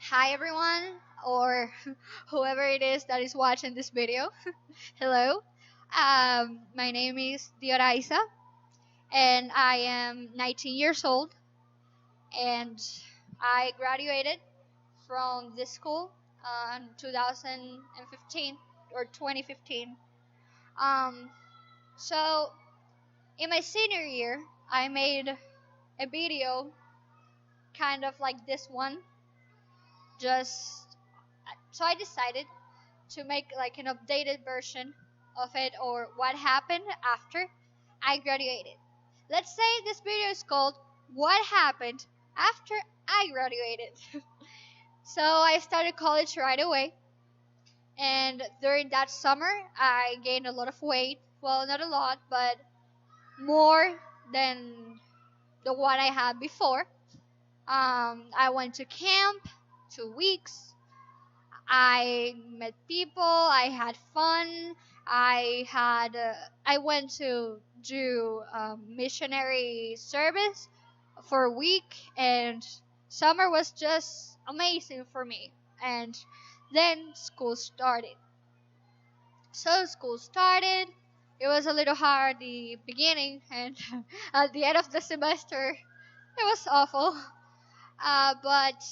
Hi everyone, or whoever it is that is watching this video. Hello. My name is Dioraisa, and I am 19 years old, and I graduated from this school in 2015 or 2015. Um, so in my senior year, I made a video kind of like this one. Just so I decided to make like an updated version of it or what happened after I graduated. Let's say this video is called What Happened After I Graduated. So I started college right away, and during that summer I gained a lot of weight. Well, not a lot, but more than the one I had before. I went to camp 2 weeks. I met people. I had fun. I went to do missionary service for a week, and summer was just amazing for me. And then school started. So school started. It was a little hard the beginning, and at the end of the semester, it was awful. But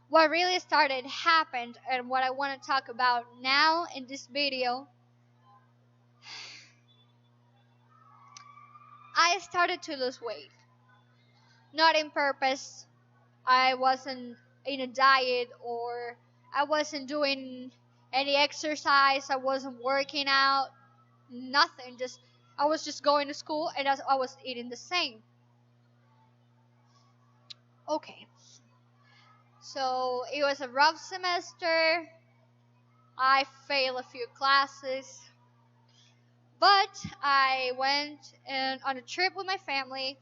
what really started happened and what I want to talk about now in this video, I started to lose weight. Not in purpose. I wasn't in a diet, or I wasn't doing any exercise. I wasn't working out. Nothing. Just I was just going to school, and I was eating the same. Okay. So it was a rough semester. I failed a few classes. But I went on a trip with my family.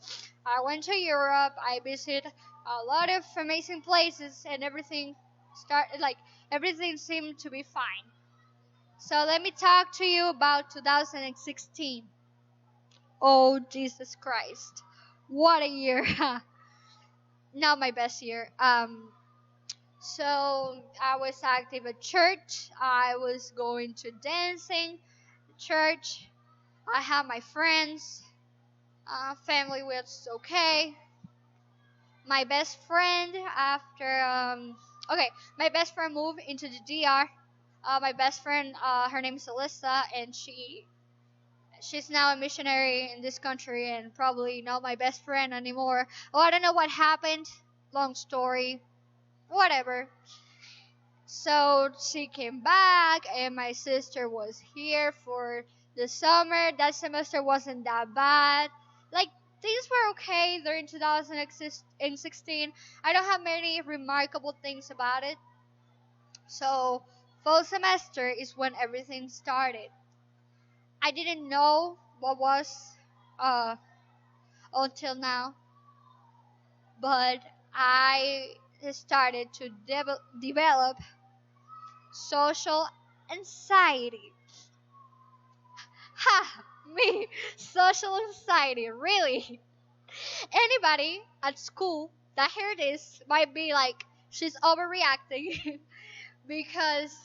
I went to Europe. I visited a lot of amazing places, and everything seemed to be fine. So let me talk to you about 2016. Oh Jesus Christ, what a year! Not my best year. So I was active at church. I was going to dancing church. I had my friends. Family was okay. My best friend my best friend moved into the DR. My best friend, her name is Alyssa, and she's now a missionary in this country, and probably not my best friend anymore. Oh, I don't know what happened. Long story. Whatever. So she came back, and my sister was here for the summer. That semester wasn't that bad. Like, things were okay during 2016. I don't have many remarkable things about it. So, fall semester is when everything started. I didn't know what was uh, until now, but I started to develop social anxiety. Ha! Me! Social anxiety, really? Anybody at school that heard this might be like, she's overreacting because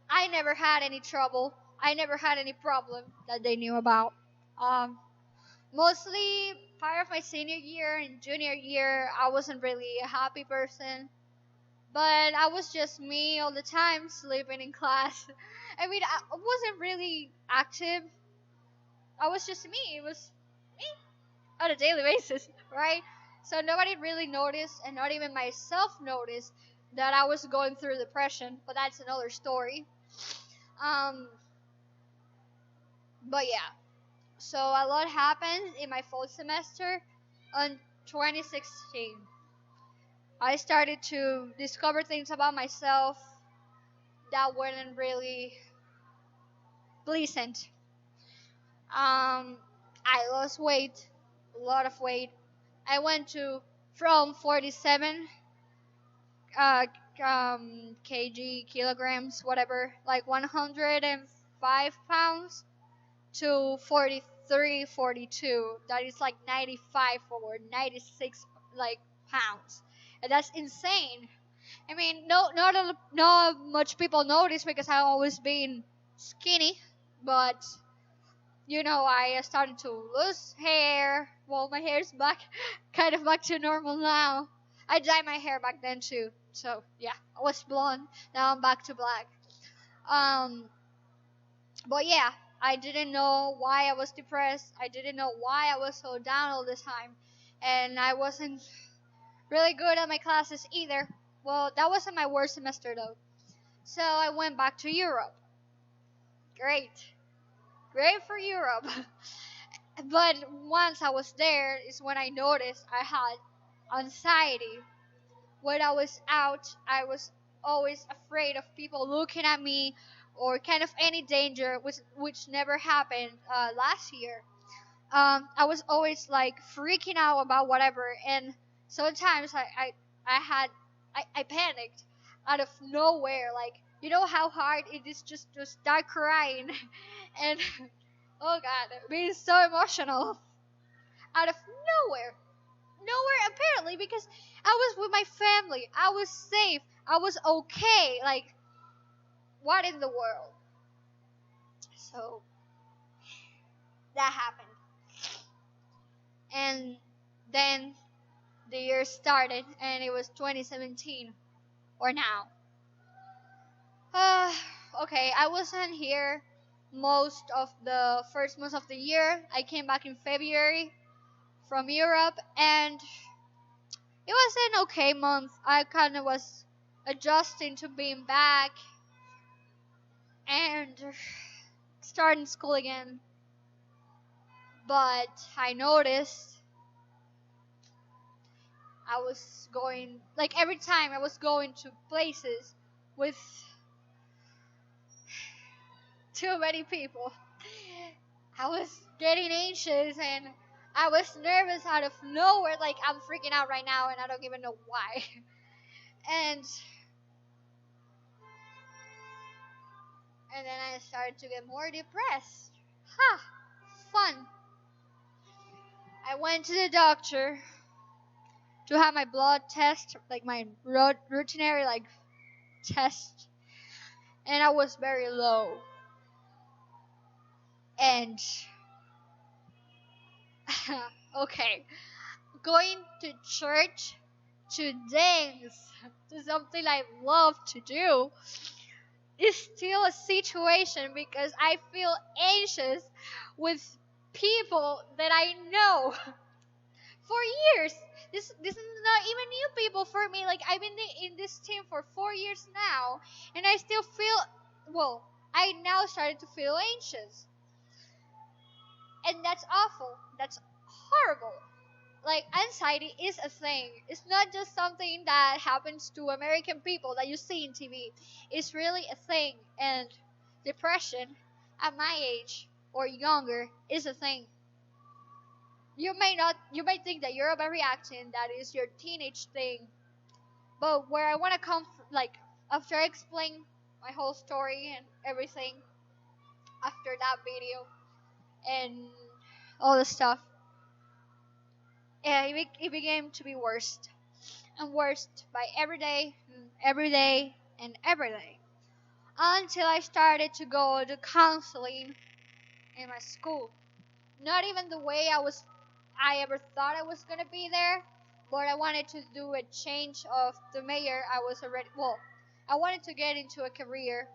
I never had any trouble. I never had any problem that they knew about. Um, Mostly part of my senior year and junior year, I wasn't really a happy person. But I was just me all the time, sleeping in class. I mean, I wasn't really active. I was just me. It was me on a daily basis, right? So nobody really noticed, and not even myself noticed that I was going through depression. But that's another story. Um, but yeah. So a lot happened in my fall semester in 2016. I started to discover things about myself that weren't really pleasant. I lost weight, a lot of weight. I went to from 47 kilograms, whatever, like 105 pounds to 43, 42. That is like 95 or 96, like pounds, and that's insane. I mean, not much people notice because I've always been skinny, but I started to lose hair. Well, my hair's back, kind of back to normal now. I dyed my hair back then too, so yeah, I was blonde. Now I'm back to black. Um, but yeah, I didn't know why I was depressed. I didn't know why I was so down all the time, and I wasn't really good at my classes either. Well, that wasn't my worst semester though. So I went back to Europe. Great. Great for Europe. But once I was there is when I noticed I had anxiety. When I was out, I was always afraid of people looking at me or kind of any danger, which never happened last year. I was always like freaking out about whatever, and sometimes I panicked out of nowhere. Like, how hard it is just to start crying, and oh god, being so emotional out of nowhere. Nowhere apparently, because I was with my family. I was safe. I was okay. Like, what in the world? So that happened. And then the year started, and it was 2017 or now. Okay, I wasn't here most of the first month of the year. I came back in February from Europe, and it was an okay month. I kind of was adjusting to being back and starting school again. But I noticed I was going, like every time I was going to places with too many people, I was getting anxious and I was nervous out of nowhere. Like, I'm freaking out right now and I don't even know why. And then I started to get more depressed. Fun. I went to the doctor to have my blood test, like my routinary test, and I was very low. And okay, going to church to dance to something I love to do is still a situation because I feel anxious with people that I know for years. This is not even new people for me. Like, I've been in this team for 4 years now, and I still feel, well, I now started to feel anxious. And that's awful. That's horrible. Like, anxiety is a thing. It's not just something that happens to American people that you see in TV. It's really a thing. And depression at my age or younger is a thing. You might think that you're overreacting, that is your teenage thing. But where I want to come after I explain my whole story and everything after that video and all the stuff, it began to be worse and worse by every day, and every day, until I started to go to counseling in my school. Not even the way I ever thought I was gonna be there, but I wanted to do a change of the major. I wanted to get into a career,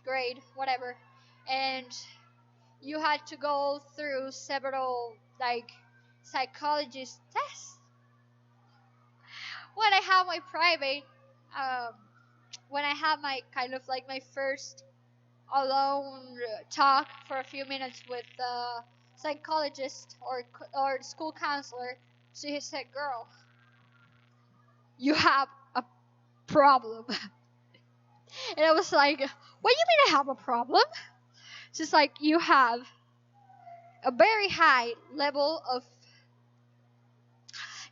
grade, whatever, and you had to go through several psychologist tests. When I have my private, when I have my kind of my first alone talk for a few minutes with the psychologist or school counselor, she said, "Girl, you have a problem." And I was like, "What do you mean I have a problem?" She's like, "You have a very high level of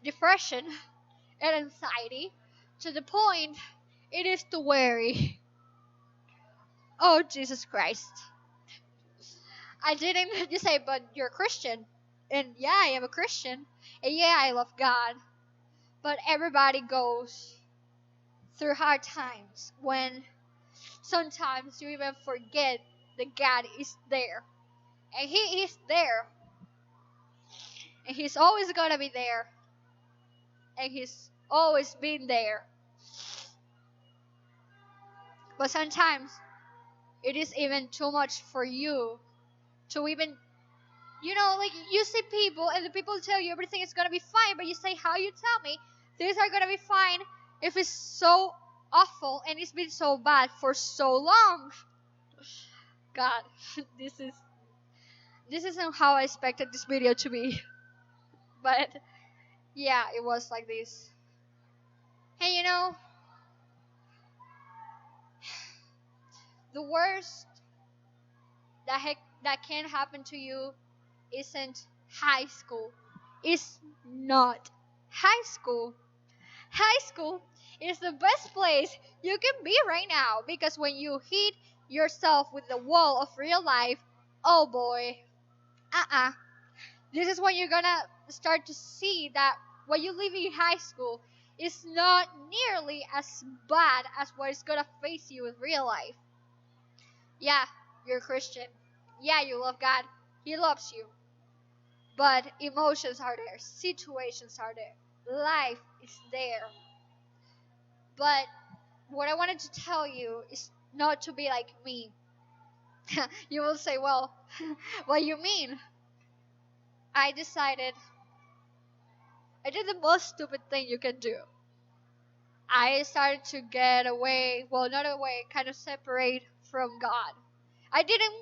depression and anxiety to the point it is to worry." Oh, Jesus Christ. I didn't just say, "But you're a Christian." And yeah, I am a Christian. And yeah, I love God. But everybody goes through hard times when sometimes you even forget that God is there. And He is there. And He's always gonna be there. And He's always been there. But sometimes it is even too much for you to even, like you see people and the people tell you everything is gonna be fine, but you say, how you tell me things are gonna be fine if it's so awful and it's been so bad for so long? God, this is this isn't how I expected this video to be. But yeah, it was like this. Hey, the worst that can happen to you isn't high school. It's not high school. High school is the best place you can be right now, because when you hit yourself with the wall of real life, oh boy, this is when you're gonna start to see that what you live in high school is not nearly as bad as what is gonna face you in real life. Yeah, you're a Christian. Yeah, you love God. He loves you. But emotions are there, situations are there, life is there. But what I wanted to tell you is not to be like me. You will say, well, what do you mean? I decided, I did the most stupid thing you can do. I started to get away, well, not away, kind of separate from God. I didn't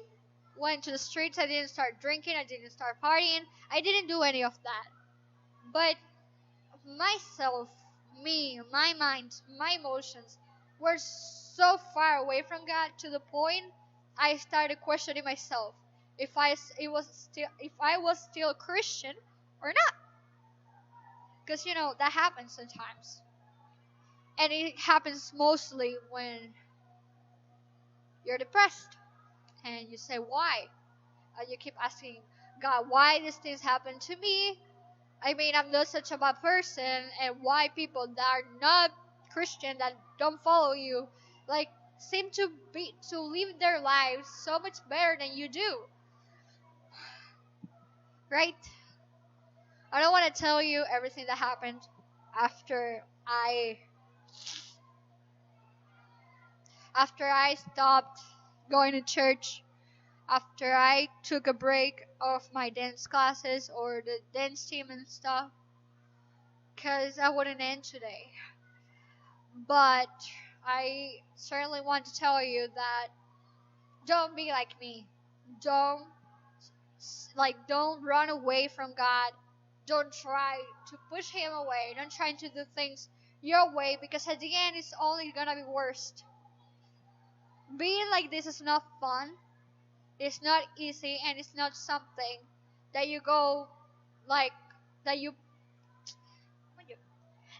went to the streets, I didn't start drinking, I didn't start partying, I didn't do any of that. But myself, me, my mind, my emotions were so far away from God to the point I started questioning myself if I was still a Christian or not. Because that happens sometimes. And it happens mostly when you're depressed and you say why? And you keep asking God, why these things happen to me? I mean, I'm not such a bad person, and why people that are not Christian, that don't follow you, like seem to live their lives so much better than you do, right? I don't want to tell you everything that happened after I stopped going to church, after I took a break of my dance classes or the dance team and stuff, because I wouldn't end today. But I certainly want to tell you that don't be like me. Don't don't run away from God. Don't try to push Him away. Don't try to do things your way, because at the end it's only gonna be worse. Being like this is not fun. It's not easy, and it's not something that you go like that you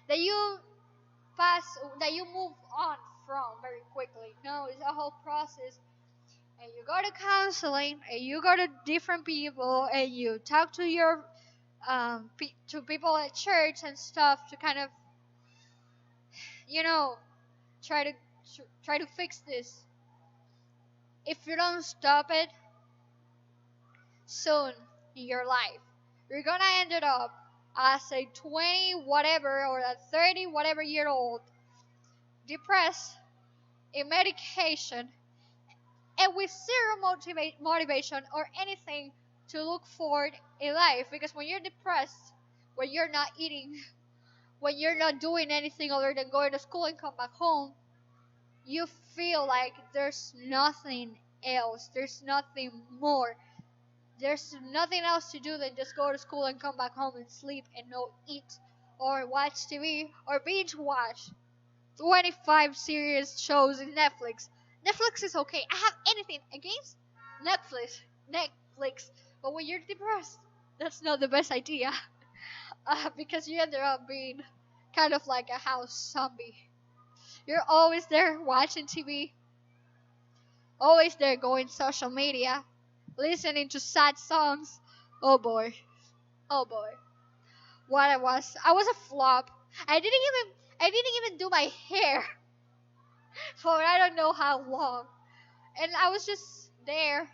that you pass that you move on from very quickly. No, it's a whole process. And you go to counseling, and you go to different people, and you talk to your to people at church and stuff to kind of you know try to try to fix this. If you don't stop it soon in your life, you're gonna end it up as a 20 whatever or a 30 whatever year old, depressed, in medication, and with zero motivation or anything to look forward in life. Because when you're depressed, when you're not eating, when you're not doing anything other than going to school and come back home, you feel like there's nothing else, there's nothing more, there's nothing else to do than just go to school and come back home and sleep and not eat or watch TV or binge watch 25 series shows in Netflix. Netflix is okay. I have anything against Netflix, but when you're depressed, that's not the best idea. Because you end up being kind of like a house zombie. You're always there watching TV, always there going social media, listening to sad songs. Oh boy, oh boy. What I was a flop. I didn't even I didn't even do my hair for I don't know how long. And I was just there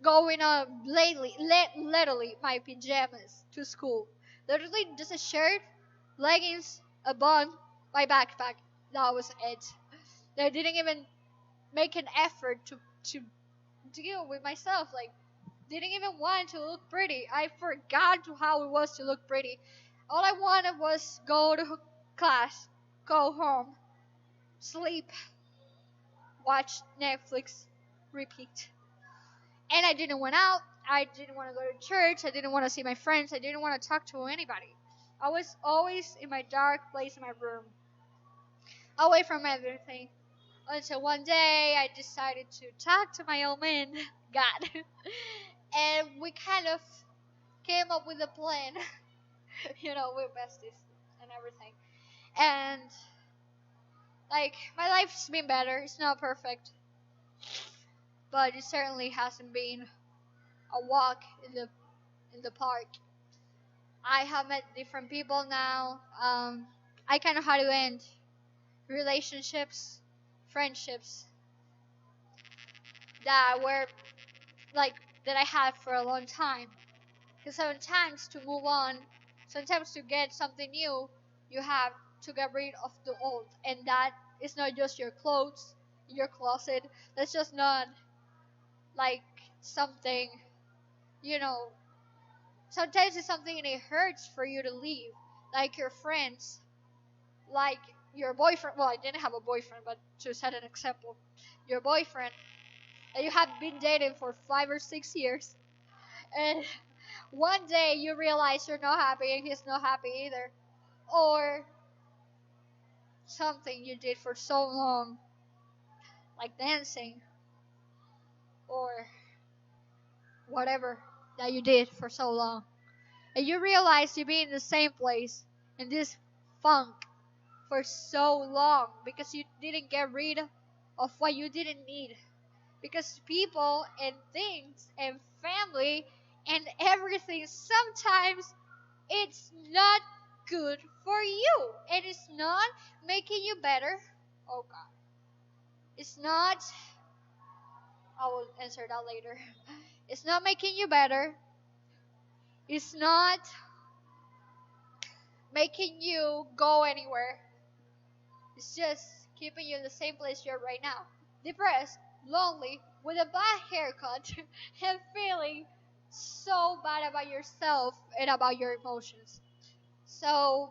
going on literally my pajamas to school. Literally just a shirt, leggings, a bun, my backpack. That was it. I didn't even make an effort to deal with myself. Like, didn't even want to look pretty. I forgot how it was to look pretty. All I wanted was go to class, go home, sleep, watch Netflix, repeat. And I didn't went out. I didn't want to go to church. I didn't want to see my friends. I didn't want to talk to anybody. I was always in my dark place in my room, away from everything. Until one day I decided to talk to my old man, God. And we kind of came up with a plan. We're besties and everything. And like my life's been better. It's not perfect, but it certainly hasn't been a walk in the park. I have met different people now. I kind of how to end relationships, friendships that were like that I had for a long time. Because sometimes to move on, sometimes to get something new, you have to get rid of the old, and that is not just your clothes, your closet. That's just not like something, you know. Sometimes it's something and it hurts for you to leave, like your friends, like your boyfriend. Well, I didn't have a boyfriend, but to set an example, your boyfriend that you have been dating for 5 or 6 years, and one day you realize you're not happy and he's not happy either, or something you did for so long, like dancing or whatever that you did for so long, and you realize you've been in the same place in this funk for so long because you didn't get rid of what you didn't need, because people and things and family and everything sometimes it's not good for you, and it's not making you better. Oh god, it's not. I will answer that later. It's not making you better. It's not making you go anywhere. It's just keeping you in the same place you're right now, depressed, lonely, with a bad haircut, and feeling so bad about yourself and about your emotions. So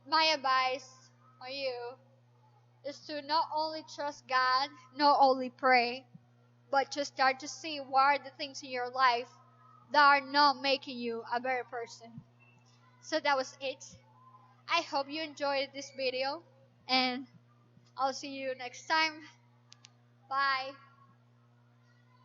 my advice on you is to not only trust God, not only pray, but to start to see what are the things in your life that are not making you a better person. So that was it. I hope you enjoyed this video, and I'll see you next time. Bye.